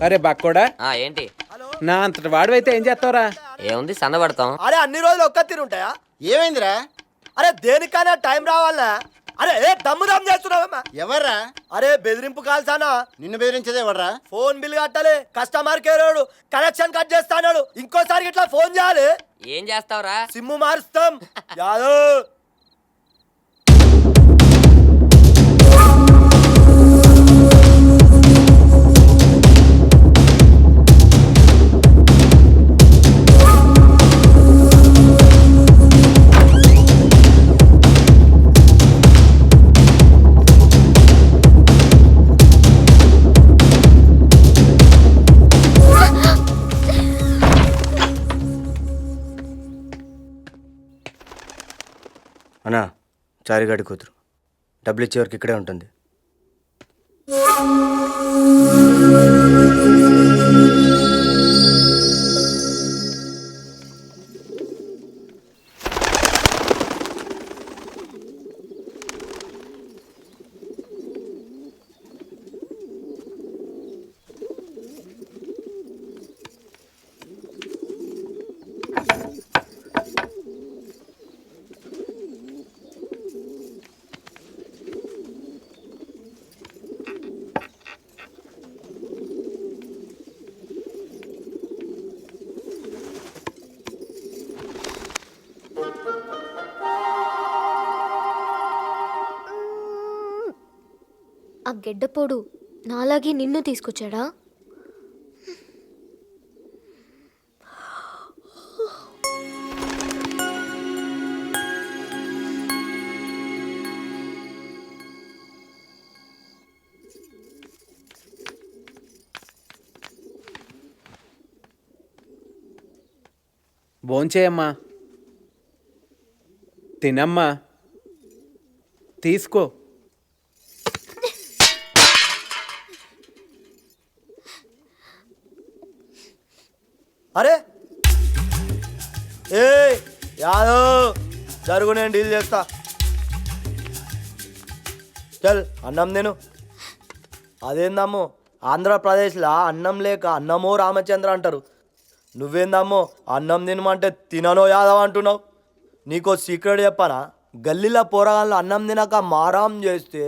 అరే బాక్కోడా, ఏంటి? నా అంతటి వాడివైతే ఏం చేస్తావురా? ఏముంది, సన్నబడతాం. అరే అన్ని రోజులు ఒక్క తీరు ఉంటాయా? ఏమైందిరా? అరే దేనికైనా టైం రావాలనా? అరే ఏ దమ్ము చేస్తున్నావమ్మా? ఎవర్రా? అరే బెదిరింపు కాల్సానా? నిన్ను బెదిరించేదే ఎవర్రా? ఫోన్ బిల్ కట్టాలి, కస్టమర్ కేర్ కనెక్షన్ కట్ చేస్తాడు, ఇంకోసారి ఇట్లా ఫోన్ చేయాలి. ఏం చేస్తావురా? సిమ్ము మారుస్తాం. యాదవ్ అన్నా, చారిగాడి కూతురు డబ్బులు ఇచ్చేవరకు ఇక్కడే ఉంటుంది. ఆ గెడ్డపోడు నాలాగే నిన్ను తీసుకొచ్చాడా? భోంచేయమ్మా, తినమ్మా, తీసుకో. అరే ఏ యాదవ్ జరుగు, నేను డీల్ చేస్తా. చల్ అన్నం నేను. అదేందమ్మో, ఆంధ్రప్రదేశ్లో అన్నం లేక అన్నమో రామచంద్ర అంటారు. నువ్వేందమ్మో అన్నం తినమంటే తిననో యాదవ్ అంటున్నావు? నీకో సీక్రెట్ చెప్పానా? గల్లీలో పోరగాళ్ళు అన్నం తినక మారాం చేస్తే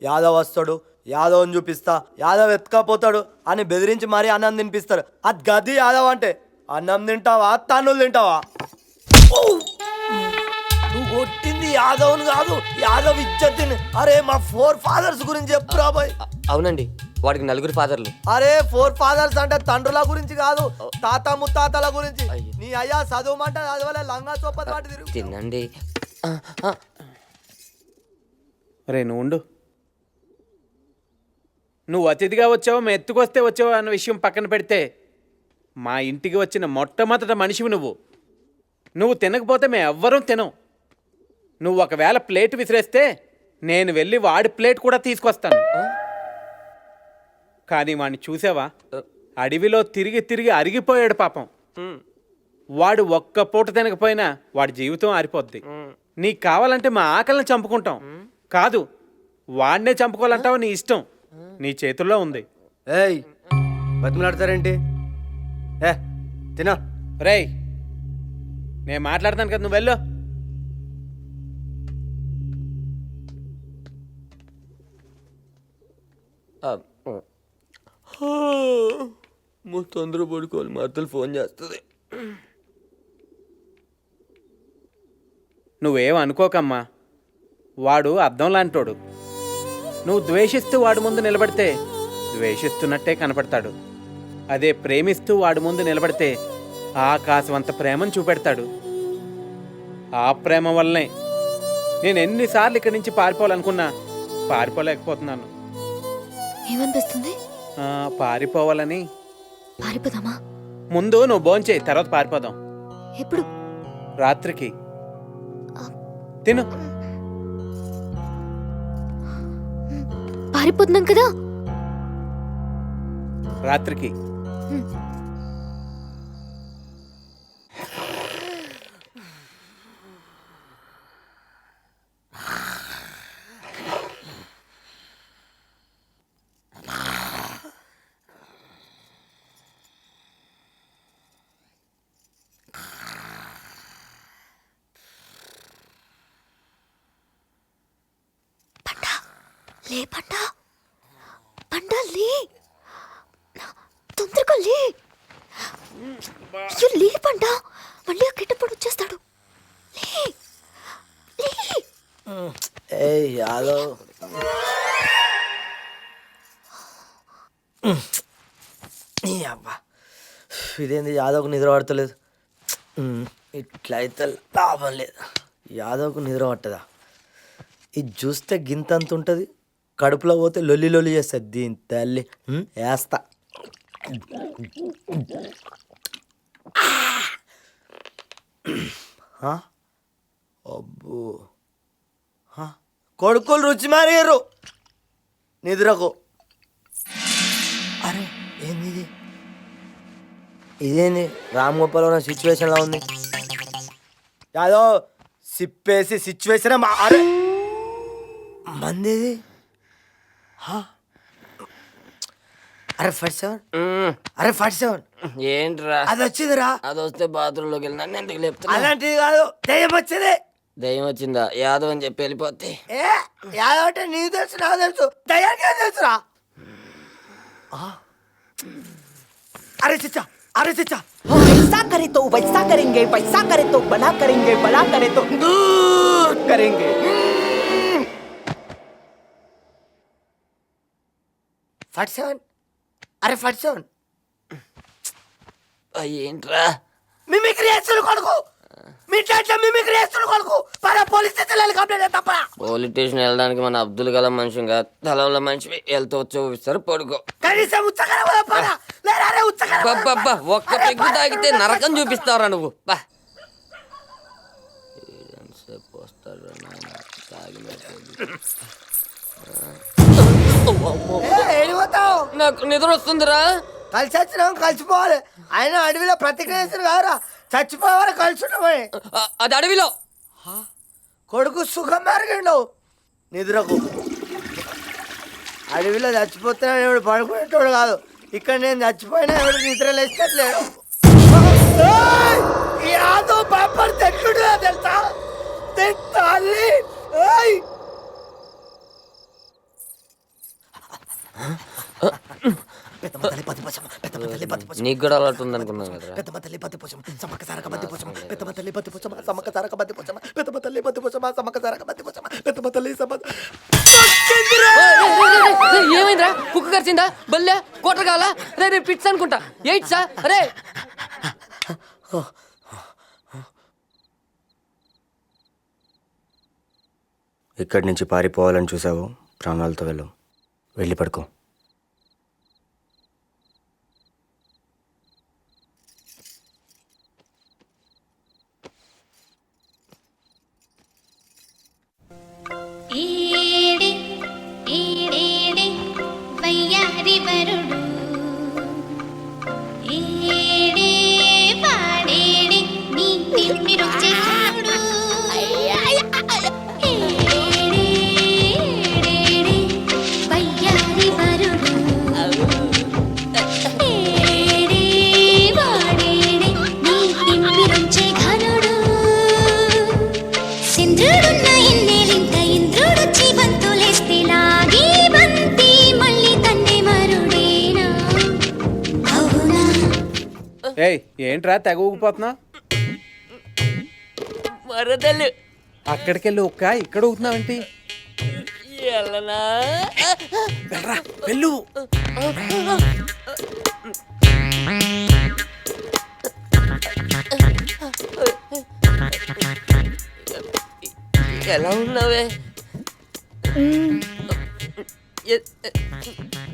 యాదవ్ వస్తాడు, యాదవ్ని చూపిస్తా, యాదవ్ ఎత్తుకపోతాడు అని బెదిరించి మరీ అన్నం తినిపిస్తాడు. అది గది యాదవ్ అంటే. అన్నం తింటావా, తన్నులు తింటావా? నువ్వు కొట్టింది యాదవ్ని కాదు, యాదవ్ ఇజ్జత్తిని. అరే మా 4 ఫాదర్స్ గురించి చెప్పురా బాయ్. అవునండి, వాడికి 4 ఫాదర్లు. అరే 4 ఫాదర్స్ అంటే తండ్రుల గురించి కాదు, తాత ముత్తాతల గురించి. నీ అయ్యా చదువుమంటే చదవలే, లంగా చొప్పతి వాటి తిరుగు. తినండి. రే నువ్వు ఉండు. నువ్వు అతిథిగా వచ్చావో మేము ఎత్తుకొస్తే వచ్చావో అన్న విషయం పక్కన పెడితే, మా ఇంటికి వచ్చిన మొట్టమొదట మనిషివి నువ్వు. నువ్వు తినకపోతే మేము ఎవ్వరం తినం. నువ్వు ఒకవేళ ప్లేట్ విసిరేస్తే నేను వెళ్ళి వాడి ప్లేట్ కూడా తీసుకొస్తాను. కానీ వాడిని చూసావా? అడవిలో తిరిగి తిరిగి అరిగిపోయాడు పాపం. వాడు ఒక్క పూట తినకపోయినా వాడి జీవితం ఆరిపోద్ది. నీకు కావాలంటే మా ఆకలిని చంపుకుంటాం, కాదు వాడినే చంపుకోవాలంటావు. నీ ఇష్టం, నీ చేతుల్లో ఉంది. ఏయ్, బతిమలాడతారేంటి? ఏ తినా. రేయ్, నేను మాట్లాడతాను కదా, నువ్వు వెళ్ళు. తొందర పడుకోవాలి, మా అత్తలు ఫోన్ చేస్తుంది. నువ్వేం అనుకోకమ్మా, వాడు అద్దం లాంటోడు. నువ్వు ద్వేషిస్తూ వాడి ముందు నిలబడితే ద్వేషిస్తున్నట్టే కనపడతాడు. అదే ప్రేమిస్తూ వాడి ముందు నిలబడితే ఆకాశమంత ప్రేమను చూపెడతాడు. ఆ ప్రేమ వల్లనే నేను ఎన్నిసార్లు ఇక్కడి నుంచి పారిపోవాలనుకున్నా పారిపోలేకపోతున్నాను. ఏమనిపిస్తుంది? పారిపోవాలని. పారిపోదామా? ముందు నువ్వు భోంచేయి, తర్వాత పారిపోదాం. ఎప్పుడు? రాత్రికి. తిను. పారిపోతున్నాం కదా. రాత్రికి. లే పండా, పండా లే, తొందరగా లే. అయ్యో, లే పండా, మళ్ళీ ఆ గిట్టప్పుడు వచ్చేస్తాడు. లే లే. ఏ యాదవ్, నీ అబ్బా, ఇదేంది యాదవ్కు నిద్ర పడతలేదు. ఇట్లా అయితే లాభం లేదు. యాదవ్కు నిద్ర పట్టదా? ఇది చూస్తే గింతంత ఉంటుంది, కడుపులో పోతే లొల్లి లొల్లి చేస్తుంది. దీని తల్లి వేస్తా. అబ్బో, కొడుకులు రుచి మారేరు నిద్రకు. అరే ఏంది ఇది? ఇదేంది రామ్ గోపాల్ ఉన్న సిచ్యువేషన్లో ఉంది? యాదో సిప్పేసి సిచ్యువేషన్. అరే మంది ఇది? అరే 47, అరే 47 ఏంట్రా అది వచ్చిందిరా. అది వస్తే బాత్రూంలోకి వెళ్ళి నన్ను ఎందుకు లేపుతున్నా? అలాంటిది కాదు, దయ్యం వచ్చింది. దయ్యం వచ్చిందా? యాదవ్ అని చెప్పి వెళ్ళిపోతే ఏ యాదవ్ అంటే నీకు తెలుసు, నాకు తెలుసు, దయ్యానికి ఏం తెలుసురా? అరే చిచ్చా, అరే చిచ్చా, ऐसा करे तो वैसा करेंगे, वैसा करे तो बड़ा करेंगे, बड़ा करे तो दूर करेंगे. ఫార్టీ సెవెన్, అరే 47 ఏంట్రా మిమిక్రీ చేస్తున్న కొడుకు, మీ ఇంట్లో మిమిక్రీ చేస్తున్న కొడుకు. పరా పోలీస్ స్టేషన్ కంప్లైంట్ చేస్తా. పోలీస్ స్టేషన్ వెళ్ళడానికి మన అబ్దుల్ కలాం మనిషిగా తల మనిషి వెళ్తూ చూపిస్తారు. పడుకో. కనీసం ఉచ్చకర కూడా పరా. లేరా రే ఉచ్చకర. అబ్బబ్బబ్బా, ఒక్క పెగ్గు తాగితే నరకం చూపిస్తావరా నువ్వు? బా ఏడిపోతావు? నాకు నిద్ర వస్తుందిరా. కలిసి వచ్చినాం, కలిసిపోవాలి. ఆయన అడవిలో ప్రతిక్రియ చేస్తారు కాదురా, చచ్చిపోవాలి కలిసి ఉన్నామని. అది అడవిలో. కొడుకు సుఖం మెరిగిండు నిద్రకు. అడవిలో చచ్చిపోతే ఎవడు పడుకునేటోడు కాదు. ఇక్కడ నేను చచ్చిపోయినా ఎవడు నిద్ర లేచట్లేడు. యాదో పేపర్ తెచ్చుడు తెలుసా? తల్లి నీకు కూడా అలవాటు ఉంది అనుకున్నాను కదా. ఏమైందిరా? కుక్క కరిచిందా? బల్లె కోట కావాలా? రే పిట్స్ అనుకుంటా. ఎయిట్సా? అరే ఇక్కడి నుంచి పారిపోవాలని చూసావు, ప్రాణాలతో వెళ్ళి పడుకో. ఏడే ఏడే వయ్యారి వరుడు ఏడే పాడేడే నీ తిమ్మిరు చేడు ఏడే ఏడే వయ్యారి వరుడు ఏడే పాడేడే నీ తిమ్మిరు చే ఘనుడు సింధుడున్న ఇన్నేలింత ఇంద్రుడు జీవంతులేస్తే లాగి బంతి మళ్ళీ తండ్రి మరుడేనా అవునా? ఏయ్ ఏంట్రా తెగ ఊగిపోతున్నావు? మరదలు అక్కడికెళ్ళి ఒక్క ఇక్కడ ఊగుతున్నావేంటి? ఎల్లనా? వెళ్ళరా వెళ్ళు. ఎలా ఉన్నావే?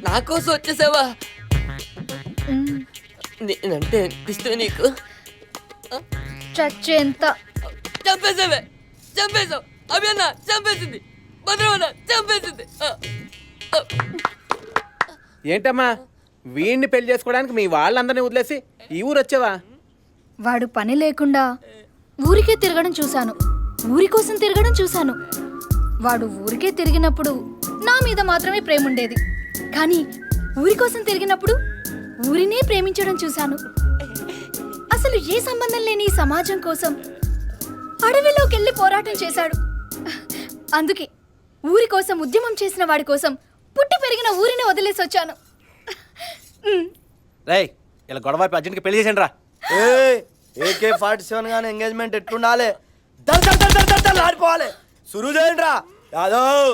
నా కోసం వచ్చేసావా? నేనంటే ఇష్టం నీకు? చచ్చేంత. చంపేసావే, చంపేశావు. అభియన్న చంపేసింది, భద్రమన్న చంపేసింది. ఏంటమ్మా వీడిని పెళ్లి చేసుకోవడానికి మీ వాళ్ళందరినీ వదిలేసి ఈ ఊరు వచ్చావా? వాడు పని లేకుండా ఊరికే తిరగడం చూశాను, ఊరి కోసం తిరగడం చూశాను. వాడు ఊరికే తిరిగినప్పుడు నా మీద మాత్రమే ప్రేమ ఉండేది, కానీ ఊరి కోసం తిరిగినప్పుడు ఊరినే ప్రేమించడం చూశాను. అసలు ఏ సంబంధం లేని ఈ సమాజం కోసం అడవిలోకి వెళ్ళి పోరాటం చేశాడు. అందుకే ఊరి కోసం ఉద్యమం చేసిన వాడి కోసం పుట్టి పెరిగిన ఊరిని వదిలేసి వచ్చాను. రేయ్ ఇలా గొడవ అర్జెంట్కి పెళ్లి చేసేయండి రా. AK-47 గానీ ఎంగేజ్మెంట్ ఎట్లుండాలి? దర్ దర్ దర్ దర్ దర్ దర్ ఆడిపోవాలి. సురు చేయండి రా యాదవ్.